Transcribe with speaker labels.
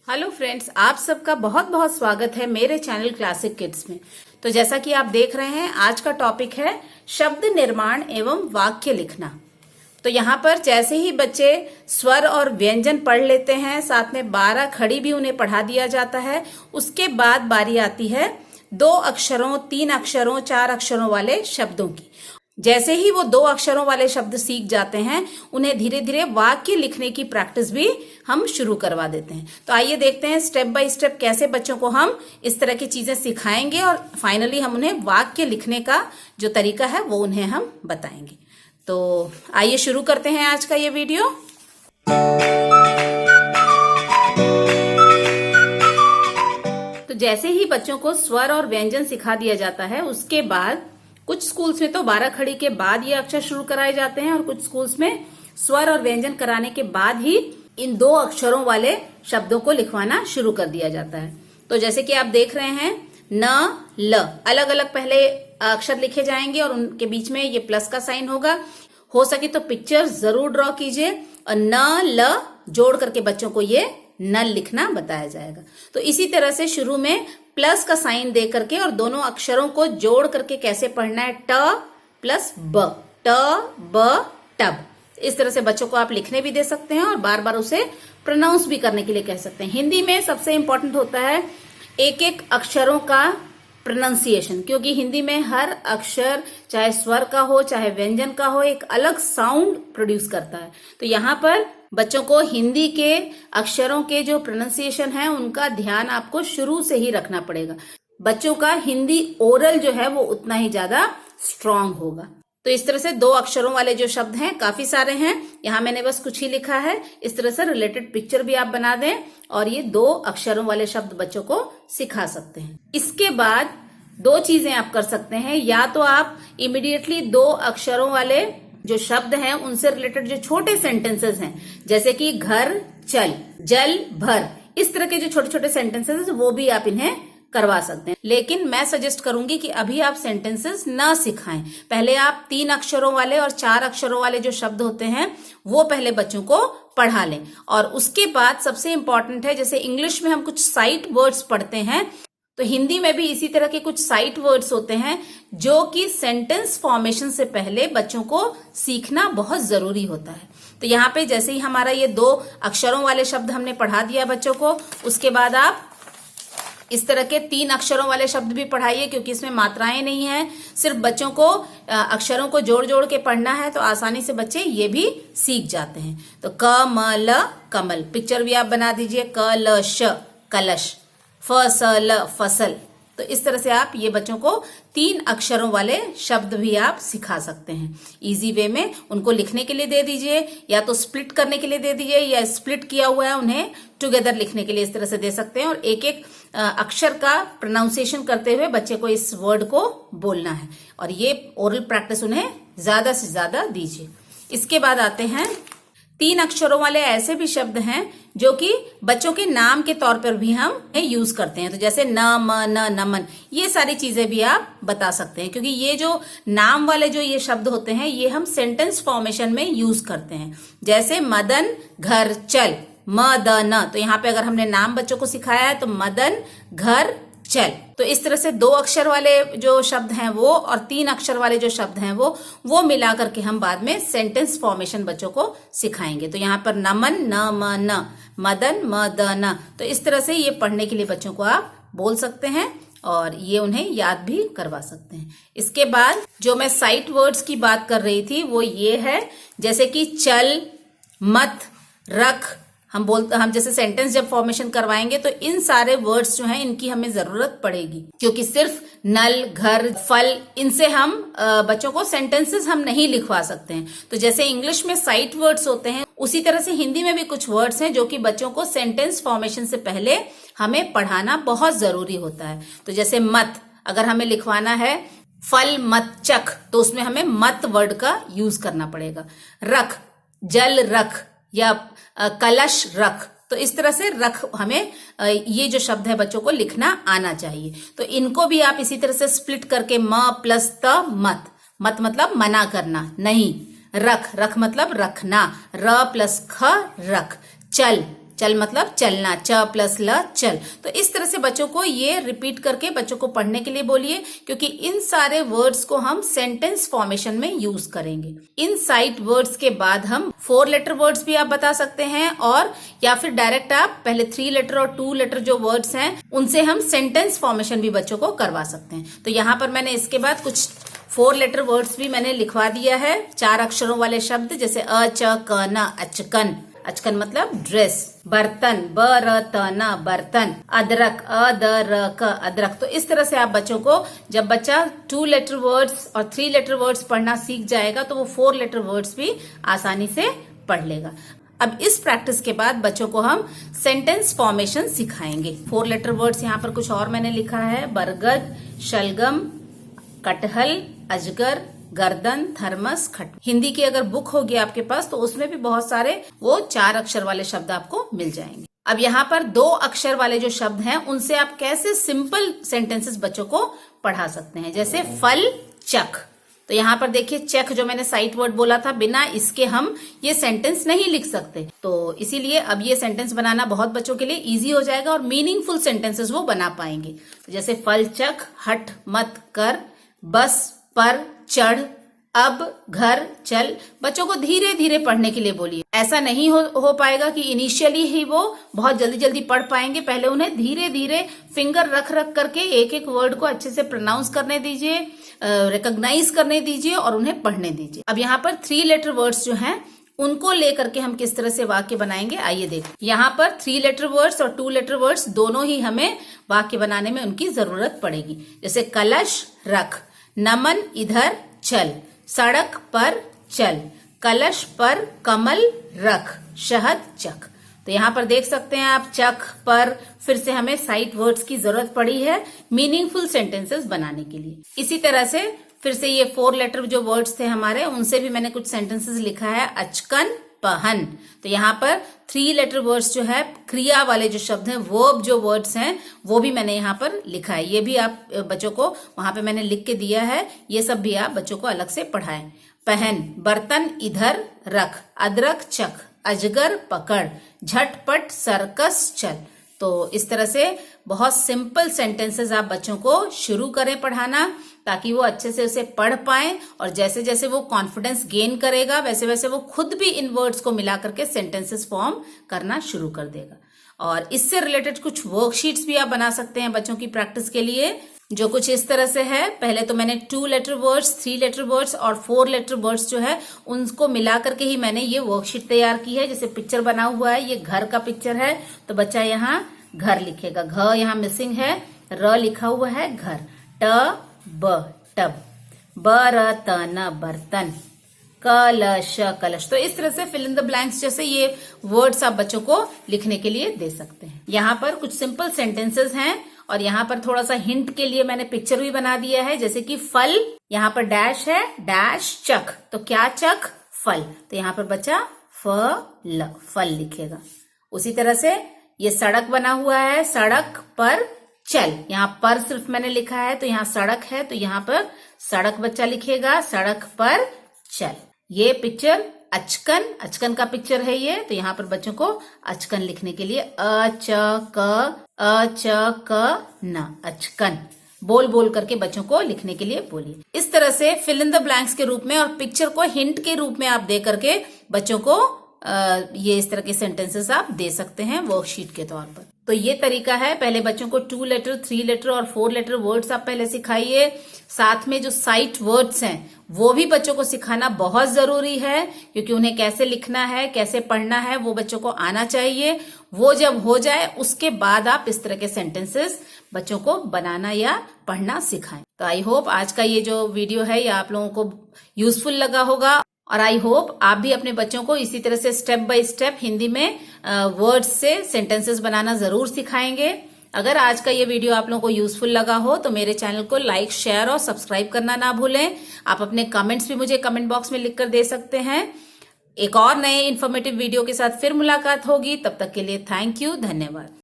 Speaker 1: Hello friends, आप सबका बहुत बहुत स्वागत है मेरे चैनल क्लासिक किड्स में। तो जैसा कि आप देख रहे हैं, आज का टॉपिक है शब्द निर्माण एवं वाक्य लिखना। तो यहाँ पर जैसे ही बच्चे स्वर और व्यंजन पढ़ लेते हैं, साथ में 12 खड़ी भी उन्हें पढ़ा दिया जाता है। उसके बाद बारी आती है 2 अक्षरों, 3 अक्षरों, 4 अक्षरों वाले शब्दों की। जैसे ही वो 2 अक्षरों वाले शब्द सीख जाते हैं, उन्हें धीरे धीरे वाक्य लिखने की प्रैक्टिस भी हम शुरू करवा देते हैं। तो आइए देखते हैं स्टेप बाय स्टेप कैसे बच्चों को हम इस तरह की चीजें सिखाएंगे और फाइनली हम उन्हें वाक्य लिखने का जो तरीका है वो उन्हें हम बताएंगे। तो आइए शुरू करते हैं आज का ये वीडियो। तो जैसे ही बच्चों को स्वर और व्यंजन सिखा दिया जाता है, उसके बाद कुछ स्कूल्स में तो 12 खड़ी के बाद ये अक्षर शुरू कराए जाते हैं और कुछ स्कूल्स में स्वर और व्यंजन कराने के बाद ही इन 2 अक्षरों वाले शब्दों को लिखवाना शुरू कर दिया जाता है। तो जैसे कि आप देख रहे हैं, न ल अलग अलग पहले अक्षर लिखे जाएंगे और उनके बीच में ये प्लस का साइन होगा। हो सके तो पिक्चर जरूर ड्रॉ कीजिए और न ल जोड़ करके बच्चों को ये नल लिखना बताया जाएगा। तो इसी तरह से शुरू में प्लस का साइन दे करके और दोनों अक्षरों को जोड़ करके कैसे पढ़ना है, ट प्लस ब, ट ब टब। इस तरह से बच्चों को आप लिखने भी दे सकते हैं और बार बार उसे प्रोनाउंस भी करने के लिए कह सकते हैं। हिंदी में सबसे इंपॉर्टेंट होता है एक एक अक्षरों का प्रोनाउंसिएशन, क्योंकि हिंदी में हर अक्षर चाहे स्वर का हो चाहे व्यंजन का हो एक अलग साउंड प्रोड्यूस करता है। तो यहाँ पर बच्चों को हिंदी के अक्षरों के जो प्रोनाउंसिएशन है उनका ध्यान आपको शुरू से ही रखना पड़ेगा। बच्चों का हिंदी ओरल जो है वो उतना ही ज्यादा स्ट्रांग होगा। तो इस तरह से 2 अक्षरों वाले जो शब्द हैं, काफी सारे हैं, यहाँ मैंने बस कुछ ही लिखा है। इस तरह से रिलेटेड पिक्चर भी आप बना दें और ये 2 अक्षरों वाले शब्द बच्चों को सिखा सकते हैं। इसके बाद 2 चीजें आप कर सकते हैं। या तो आप इमीडिएटली 2 अक्षरों वाले जो शब्द हैं उनसे रिलेटेड जो छोटे सेंटेंसेस हैं, जैसे कि घर चल, जल भर, इस तरह के जो छोटे छोटे सेंटेंसेस वो भी आप इन्हें करवा सकते हैं। लेकिन मैं सजेस्ट करूंगी कि अभी आप सेंटेंसेस ना सिखाएं। पहले आप 3 अक्षरों वाले और 4 अक्षरों वाले जो शब्द होते हैं वो पहले बच्चों को पढ़ा लें। और उसके बाद सबसे इंपॉर्टेंट है, जैसे इंग्लिश में हम कुछ साइट वर्ड्स पढ़ते हैं, तो हिंदी में भी इसी तरह के कुछ साइट वर्ड्स होते हैं जो कि सेंटेंस फॉर्मेशन से पहले बच्चों को सीखना बहुत जरूरी होता है। तो यहाँ पे जैसे ही हमारा ये 2 अक्षरों वाले शब्द हमने पढ़ा दिया बच्चों को, उसके बाद आप इस तरह के 3 अक्षरों वाले शब्द भी पढ़ाइए, क्योंकि इसमें मात्राएं नहीं है, सिर्फ बच्चों को अक्षरों को जोड़ जोड़ के पढ़ना है। तो आसानी से बच्चे ये भी सीख जाते हैं। तो क म ल कमल, पिक्चर भी आप बना दीजिए, क ल श कलश, फ स ल फसल। तो इस तरह से आप ये बच्चों को 3 अक्षरों वाले शब्द भी आप सिखा सकते हैं। इजी वे में उनको लिखने के लिए दे दीजिए, या तो स्प्लिट करने के लिए दे दीजिए, या स्प्लिट किया हुआ है उन्हें टुगेदर लिखने के लिए इस तरह से दे सकते हैं। और एक एक अक्षर का प्रोनाउंसिएशन करते हुए बच्चे को इस वर्ड को बोलना है और ये ओरल प्रैक्टिस उन्हें ज्यादा से ज्यादा दीजिए। इसके बाद आते हैं 3 अक्षरों वाले ऐसे भी शब्द हैं जो कि बच्चों के नाम के तौर पर भी हम यूज करते हैं। तो जैसे न म न नमन, ये सारी चीजें भी आप बता सकते हैं, क्योंकि ये जो नाम वाले जो ये शब्द होते हैं ये हम सेंटेंस फॉर्मेशन में यूज करते हैं। जैसे मदन घर चल, म द न, तो यहाँ पे अगर हमने नाम बच्चों को सिखाया है तो मदन घर चल। तो इस तरह से 2 अक्षर वाले जो शब्द हैं वो और 3 अक्षर वाले जो शब्द हैं वो मिला करके हम बाद में सेंटेंस फॉर्मेशन बच्चों को सिखाएंगे। तो यहाँ पर नमन न म न, मदन म द न। तो इस तरह से ये पढ़ने के लिए बच्चों को आप बोल सकते हैं और ये उन्हें याद भी करवा सकते हैं। इसके बाद जो मैं साइट वर्ड्स की बात कर रही थी वो ये है, जैसे कि चल, मत, रख। हम जैसे सेंटेंस जब फॉर्मेशन करवाएंगे तो इन सारे वर्ड्स जो हैं इनकी हमें जरूरत पड़ेगी, क्योंकि सिर्फ नल, घर, फल, इनसे हम बच्चों को सेंटेंसेस हम नहीं लिखवा सकते हैं। तो जैसे इंग्लिश में साइट वर्ड्स होते हैं, उसी तरह से हिंदी में भी कुछ वर्ड्स हैं जो कि बच्चों को सेंटेंस फॉर्मेशन से पहले हमें पढ़ाना बहुत जरूरी होता है। तो जैसे मत, अगर हमें लिखवाना है फल मत चख, तो उसमें हमें मत वर्ड का यूज करना पड़ेगा। रख, जल रख या कलश रख, तो इस तरह से रख हमें ये जो शब्द है बच्चों को लिखना आना चाहिए। तो इनको भी आप इसी तरह से स्प्लिट करके म प्लस त मत, मत मतलब मना करना, नहीं, रख, रख मतलब रखना, र प्लस ख रख, चल, चल मतलब चलना, च प्लस ल चल। तो इस तरह से बच्चों को ये रिपीट करके बच्चों को पढ़ने के लिए बोलिए, क्योंकि इन सारे वर्ड्स को हम सेंटेंस फॉर्मेशन में यूज करेंगे। इन साइट वर्ड्स के बाद हम 4 लेटर वर्ड्स भी आप बता सकते हैं, और या फिर डायरेक्ट आप पहले 3 लेटर और 2 लेटर जो वर्ड्स हैं उनसे हम सेंटेंस फॉर्मेशन भी बच्चों को करवा सकते हैं। तो यहाँ पर मैंने इसके बाद कुछ 4 लेटर वर्ड्स भी मैंने लिखवा दिया है, 4 अक्षरों वाले शब्द, जैसे अ च क न अचकन, अचकन मतलब ड्रेस, बर्तन ब र त न बर्तन, अदरक अ द र क अदरक। तो इस तरह से आप बच्चों को, जब बच्चा 2 लेटर वर्ड्स और 3 लेटर वर्ड्स पढ़ना सीख जाएगा तो वो 4 लेटर वर्ड्स भी आसानी से पढ़ लेगा। अब इस प्रैक्टिस के बाद बच्चों को हम सेंटेंस फॉर्मेशन सिखाएंगे। 4 लेटर वर्ड्स यहाँ पर कुछ और मैंने लिखा है, बरगद, शलगम, कटहल, अजगर, गर्दन, थर्मस, खट। हिंदी की अगर बुक होगी आपके पास तो उसमें भी बहुत सारे वो 4 अक्षर वाले शब्द आपको मिल जाएंगे। अब यहाँ पर 2 अक्षर वाले जो शब्द हैं उनसे आप कैसे सिंपल सेंटेंसेस बच्चों को पढ़ा सकते हैं, जैसे फल, चक। तो यहाँ पर देखिए चक जो मैंने साइट वर्ड बोला था, बिना इसके हम ये सेंटेंस नहीं लिख सकते। तो इसीलिए अब ये सेंटेंस बनाना बहुत बच्चों के लिए इजी हो जाएगा और मीनिंगफुल सेंटेंसेस वो बना पाएंगे। तो जैसे फल, चक, हट मत कर, बस पर चढ़, अब घर चल। बच्चों को धीरे धीरे पढ़ने के लिए बोलिए। ऐसा नहीं हो पाएगा कि इनिशियली ही वो बहुत जल्दी जल्दी पढ़ पाएंगे। पहले उन्हें धीरे धीरे फिंगर रख रख करके एक एक वर्ड को अच्छे से प्रोनाउंस करने दीजिए, रिकॉग्नाइज करने दीजिए और उन्हें पढ़ने दीजिए। अब यहाँ पर 3 लेटर वर्ड्स जो हैं उनको लेकर के हम किस तरह से वाक्य बनाएंगे, आइए देखें। यहाँ पर 3 लेटर वर्ड्स और 2 लेटर वर्ड्स दोनों ही हमें वाक्य बनाने में उनकी जरूरत पड़ेगी। जैसे कलश रख, नमन इधर चल, सड़क पर चल, कलश पर कमल रख, शहद चख। तो यहाँ पर देख सकते हैं आप, चख पर फिर से हमें साइट वर्ड्स की जरूरत पड़ी है मीनिंगफुल सेंटेंसेस बनाने के लिए। इसी तरह से फिर से ये 4 लेटर जो वर्ड्स थे हमारे, उनसे भी मैंने कुछ सेंटेंसेस लिखा है, अचकन पहन। तो यहाँ पर 3 लेटर वर्ड्स जो है, क्रिया वाले जो शब्द हैं, वर्ब जो वर्ड्स हैं, वो भी मैंने यहाँ पर लिखा है। ये भी आप बच्चों को वहां पे मैंने लिख के दिया है, ये सब भी आप बच्चों को अलग से पढ़ाएं। पहन, बर्तन इधर रख, अदरक चख, अजगर पकड़, झटपट सर्कस चल। तो इस तरह से बहुत सिंपल सेंटेंसेस आप बच्चों को शुरू करें पढ़ाना, ताकि वो अच्छे से उसे पढ़ पाएं, और जैसे जैसे वो कॉन्फिडेंस गेन करेगा वैसे वैसे वो खुद भी इन वर्ड्स को मिला करके सेंटेंसेस फॉर्म करना शुरू कर देगा। और इससे रिलेटेड कुछ वर्कशीट्स भी आप बना सकते हैं बच्चों की प्रैक्टिस के लिए, जो कुछ इस तरह से है। पहले तो मैंने 2 लेटर वर्ड्स, 3 लेटर वर्ड्स और 4 लेटर वर्ड्स जो है उनको मिला करके ही मैंने ये वर्कशीट तैयार की है। जैसे पिक्चर बना हुआ है, ये घर का पिक्चर है, तो बच्चा यहाँ घर लिखेगा, घ यहाँ मिसिंग है, र लिखा हुआ है घर, ट ब टब, ब र त न बर्तन, कलश कलश। तो इस तरह से फिल इन द ब्लैंक्स जैसे ये वर्ड्स आप बच्चों को लिखने के लिए दे सकते हैं। यहाँ पर कुछ सिंपल सेंटेंसेस हैं और यहाँ पर थोड़ा सा हिंट के लिए मैंने पिक्चर भी बना दिया है। जैसे कि फल, यहाँ पर डैश है, डैश चख, तो क्या चख, फल। तो यहाँ पर बच्चा फल फल लिखेगा। उसी तरह से ये सड़क बना हुआ है, सड़क पर चल, यहाँ पर सिर्फ मैंने लिखा है, तो यहाँ सड़क है, तो यहाँ पर सड़क बच्चा लिखेगा, सड़क पर चल। ये पिक्चर अचकन, अचकन का पिक्चर है ये, तो यहाँ पर बच्चों को अचकन लिखने के लिए अ च क न, अचकन बोल बोल करके बच्चों को लिखने के लिए बोलिए। इस तरह से फिल इन द ब्लैंक्स के रूप में और पिक्चर को हिंट के रूप में आप दे करके बच्चों को ये इस तरह के सेंटेंसेस आप दे सकते हैं वर्कशीट के तौर पर। तो ये तरीका है, पहले बच्चों को 2 लेटर, 3 लेटर और 4 लेटर वर्ड्स आप पहले सिखाइए। साथ में जो साइट वर्ड्स हैं वो भी बच्चों को सिखाना बहुत जरूरी है, क्योंकि उन्हें कैसे लिखना है, कैसे पढ़ना है, वो बच्चों को आना चाहिए। वो जब हो जाए उसके बाद आप इस तरह के सेंटेंसेस बच्चों को बनाना या पढ़ना सिखाएं। तो आई होप आज का ये जो वीडियो है ये आप लोगों को यूजफुल लगा होगा, और आई होप आप भी अपने बच्चों को इसी तरह से स्टेप बाय स्टेप हिंदी में वर्ड्स से सेंटेंसेस बनाना जरूर सिखाएंगे। अगर आज का ये वीडियो आप लोगों को यूजफुल लगा हो तो मेरे चैनल को लाइक, शेयर और सब्सक्राइब करना ना भूलें। आप अपने कमेंट्स भी मुझे कमेंट बॉक्स में लिखकर दे सकते हैं। एक और नए इन्फॉर्मेटिव वीडियो के साथ फिर मुलाकात होगी, तब तक के लिए थैंक यू, धन्यवाद।